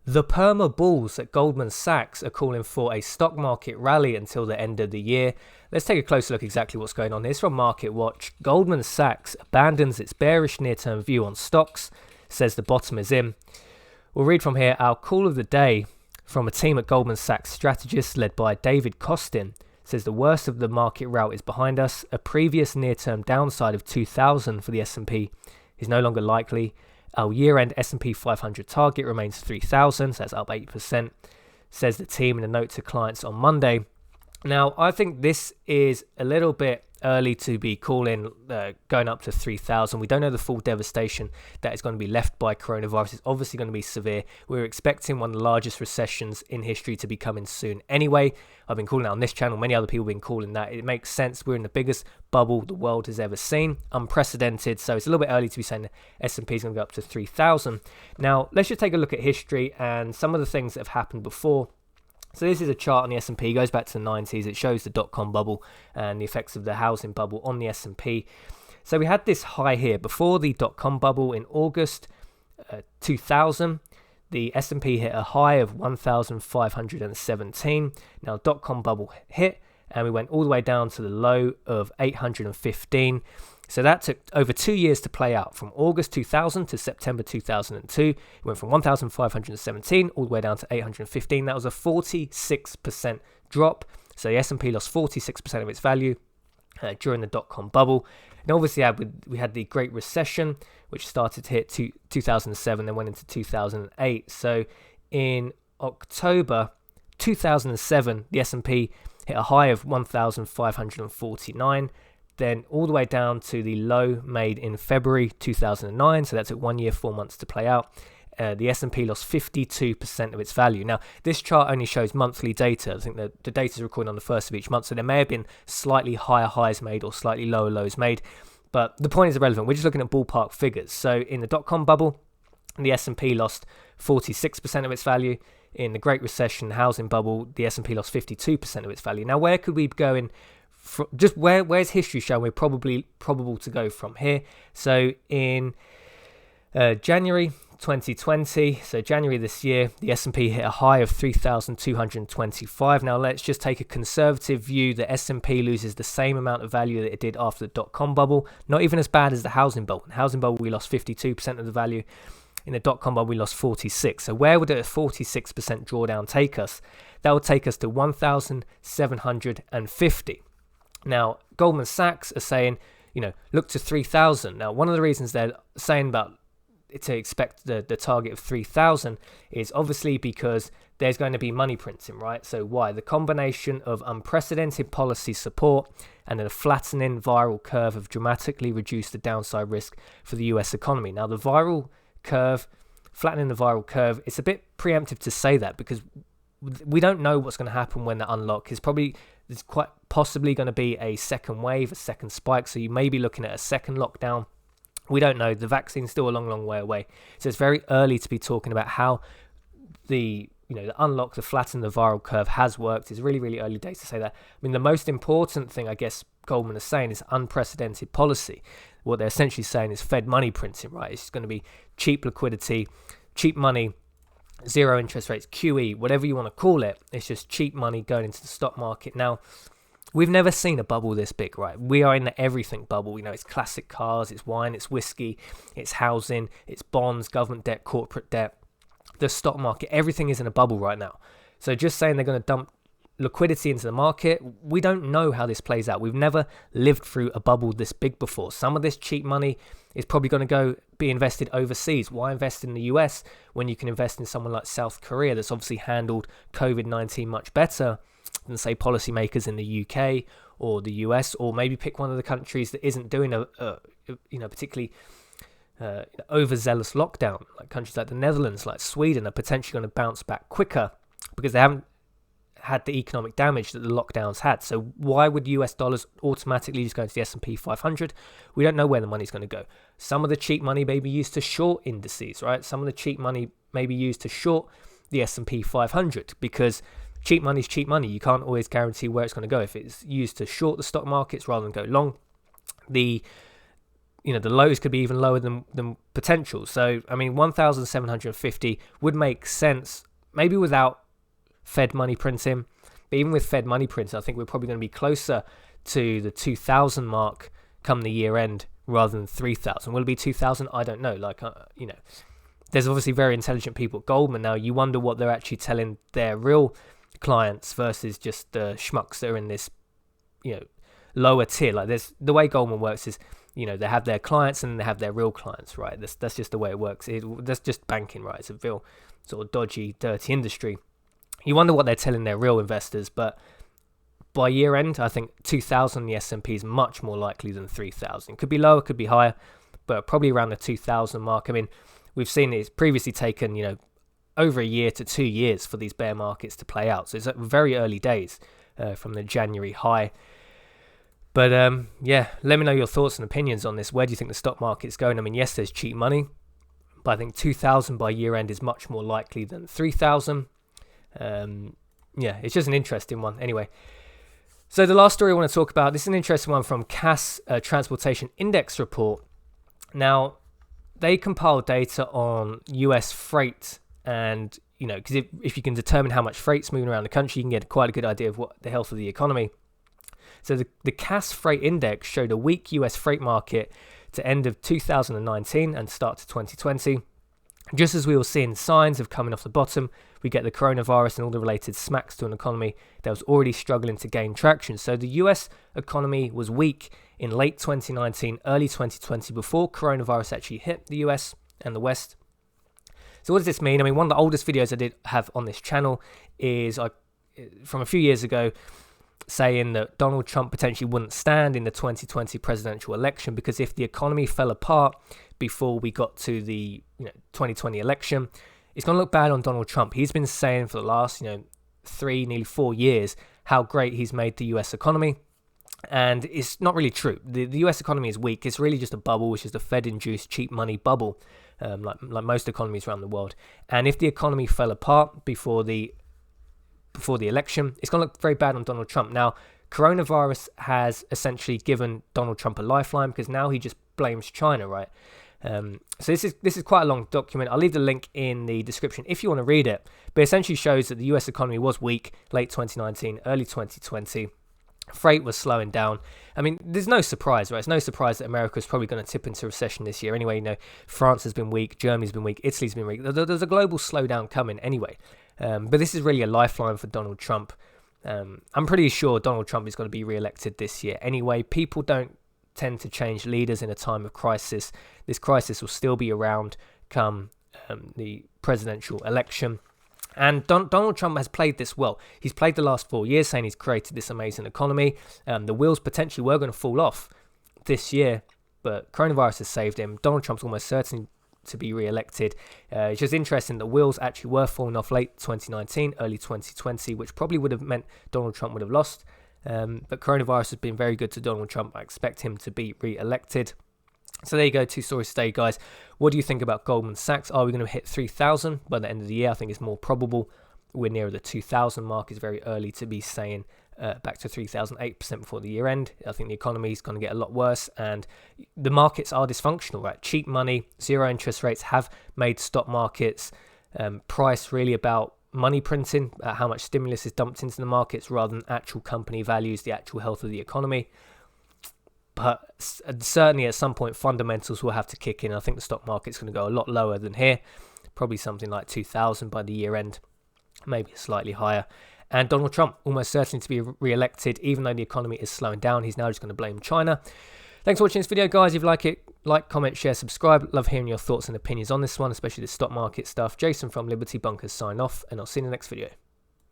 The perma bulls at Goldman Sachs are calling for a stock market rally until the end of the year. Let's take a closer look exactly what's going on here. It's from Market Watch. Goldman Sachs abandons its bearish near-term view on stocks, says the bottom is in. We'll read from here our call of the day from a team at Goldman Sachs strategists led by David Costin. Says the worst of the market rout is behind us. A previous near-term downside of 2,000 for the S&P is no longer likely. Our year-end S&P 500 target remains 3,000, so that's up 8%, says the team in a note to clients on Monday. Now, I think this is a little bit early to be calling going up to 3,000. We don't know the full devastation that is going to be left by coronavirus. It's obviously going to be severe. We're expecting one of the largest recessions in history to be coming soon anyway. I've been calling it on this channel. Many other people have been calling that. It makes sense. We're in the biggest bubble the world has ever seen. Unprecedented. So it's a little bit early to be saying the S&P is going to go up to 3,000. Now, let's just take a look at history and some of the things that have happened before. So this is a chart on the S&P. It goes back to the 90s. It shows the dot-com bubble and the effects of the housing bubble on the S&P. So we had this high here before the dot-com bubble in August 2000. The S&P hit a high of 1,517. Now dot-com bubble hit and we went all the way down to the low of 815. So that took over 2 years to play out, from August 2000 to September 2002. It went from 1,517 all the way down to 815. That was a 46% drop. So the S&P lost 46% of its value during the dot-com bubble. And obviously we had the Great Recession, which started to hit 2007, then went into 2008. So in October 2007, the S&P hit a high of 1,549. Then all the way down to the low made in February 2009. So that took 1 year, 4 months to play out. The S&P lost 52% of its value. Now, this chart only shows monthly data. I think the data is recorded on the first of each month. So there may have been slightly higher highs made or slightly lower lows made. But the point is irrelevant. We're just looking at ballpark figures. So in the dot-com bubble, the S&P lost 46% of its value. In the Great Recession housing bubble, the S&P lost 52% of its value. Now, where could we go in? Just where's history showing we're probable to go from here? So in January 2020, so January this year, the S&P hit a high of 3,225. Now let's just take a conservative view. The S&P loses the same amount of value that it did after the dot-com bubble. Not even as bad as the housing bubble. In the housing bubble, we lost 52% of the value. In the dot-com bubble, we lost 46. So where would a 46% drawdown take us? That would take us to 1,750. Now, Goldman Sachs are saying, look to 3,000. Now, one of the reasons they're saying about to expect the target of 3,000 is obviously because there's going to be money printing, right? So why? The combination of unprecedented policy support and a flattening viral curve have dramatically reduced the downside risk for the US economy. Now, the viral curve, flattening the viral curve, it's a bit preemptive to say that because we don't know what's going to happen when the unlock is there's quite possibly going to be a second wave, a second spike. So you may be looking at a second lockdown. We don't know. The vaccine's still a long, long way away. So it's very early to be talking about how the unlock, the flatten the viral curve has worked. It's really, really early days to say that. I mean, the most important thing, I guess, Goldman is saying is unprecedented policy. What they're essentially saying is Fed money printing, right? It's going to be cheap liquidity, cheap money, zero interest rates, QE, whatever you want to call it. It's just cheap money going into the stock market. Now, we've never seen a bubble this big, right? We are in the everything bubble. It's classic cars, it's wine, it's whiskey, it's housing, it's bonds, government debt, corporate debt, the stock market. Everything is in a bubble right now. So just saying they're going to dump liquidity into the market, we don't know how this plays out. We've never lived through a bubble this big before. Some of this cheap money is probably going to be invested overseas. Why invest in the US when you can invest in someone like South Korea that's obviously handled COVID-19 much better than, say, policymakers in the UK or the US, or maybe pick one of the countries that isn't doing a particularly overzealous lockdown, like countries like the Netherlands, like Sweden, are potentially going to bounce back quicker because they haven't had the economic damage that the lockdowns had. So why would US dollars automatically just go into the S&P 500? We don't know where the money's going to go. Some of the cheap money may be used to short indices, right? Some of the cheap money may be used to short the S&P 500 because cheap money is cheap money. You can't always guarantee where it's going to go. If it's used to short the stock markets rather than go long, the the lows could be even lower than potential. So, I mean, 1,750 would make sense, maybe without Fed money printing. But even with Fed money printing, I think we're probably going to be closer to the 2,000 mark come the year end rather than 3,000. Will it be 2,000? I don't know. There's obviously very intelligent people at Goldman now. You wonder what they're actually telling their real clients versus just the schmucks that are in this, lower tier. Like, there's the way Goldman works is, they have their clients and they have their real clients, right? That's just the way it works. That's just banking, right? It's a real sort of dodgy, dirty industry. You wonder what they're telling their real investors, but by year end, I think 2,000 the S&P is much more likely than 3,000. Could be lower, could be higher, but probably around the 2,000 mark. I mean, we've seen it's previously taken, over a year to 2 years for these bear markets to play out. So it's at very early days from the January high. But let me know your thoughts and opinions on this. Where do you think the stock market's going? I mean, yes, there's cheap money, but I think 2,000 by year end is much more likely than 3,000. It's just an interesting one. Anyway, so the last story I want to talk about, this is an interesting one from Cass Transportation Index Report. Now, they compile data on US freight, and because if you can determine how much freight's moving around the country, you can get quite a good idea of what the health of the economy. So the Cass Freight Index showed a weak US freight market to end of 2019 and start to 2020. Just as we were seeing signs of coming off the bottom, we get the coronavirus and all the related smacks to an economy that was already struggling to gain traction. So the US economy was weak in late 2019, early 2020, before coronavirus actually hit the US and the West. So what does this mean? I mean, one of the oldest videos I did have on this channel is from a few years ago, saying that Donald Trump potentially wouldn't stand in the 2020 presidential election because if the economy fell apart before we got to the 2020 election, it's going to look bad on Donald Trump. He's been saying for the last 3, nearly 4 years how great he's made the US economy, and it's not really true. The US economy is weak. It's really just a bubble, which is the Fed-induced cheap money bubble, like most economies around the world. And if the economy fell apart before the election, it's going to look very bad on Donald Trump. Now, coronavirus has essentially given Donald Trump a lifeline because now he just blames China, right? So this is quite a long document. I'll leave the link in the description if you want to read it. But it essentially shows that the US economy was weak late 2019, early 2020. Freight was slowing down. I mean, there's no surprise, right? It's no surprise that America is probably going to tip into recession this year. Anyway, France has been weak, Germany's been weak, Italy's been weak. There's a global slowdown coming anyway. But this is really a lifeline for Donald Trump. I'm pretty sure Donald Trump is going to be re-elected this year. Anyway, people don't tend to change leaders in a time of crisis. This crisis will still be around come the presidential election. And Donald Trump has played this well. He's played the last 4 years saying he's created this amazing economy. The wheels potentially were going to fall off this year, but coronavirus has saved him. Donald Trump's almost certain to be re-elected. It's just interesting that wheels actually were falling off late 2019, early 2020, which probably would have meant Donald Trump would have lost. But coronavirus has been very good to Donald Trump. I expect him to be re-elected. So there you go, 2 stories today, guys. What do you think about Goldman Sachs? Are we going to hit 3,000 by the end of the year? I think it's more probable. We're near the 2,000 mark. It's very early to be saying back to 3,000, 8% before the year end. I think the economy is going to get a lot worse, and the markets are dysfunctional, right? Cheap money, zero interest rates have made stock markets price really about money printing, how much stimulus is dumped into the markets rather than actual company values, the actual health of the economy. But certainly at some point, fundamentals will have to kick in. I think the stock market's going to go a lot lower than here, probably something like 2,000 by the year end, maybe slightly higher. And Donald Trump, almost certain to be re-elected, even though the economy is slowing down. He's now just going to blame China. Thanks for watching this video, guys. If you like it, like, comment, share, subscribe. Love hearing your thoughts and opinions on this one, especially the stock market stuff. Jason from Liberty Bunkers sign off, and I'll see you in the next video.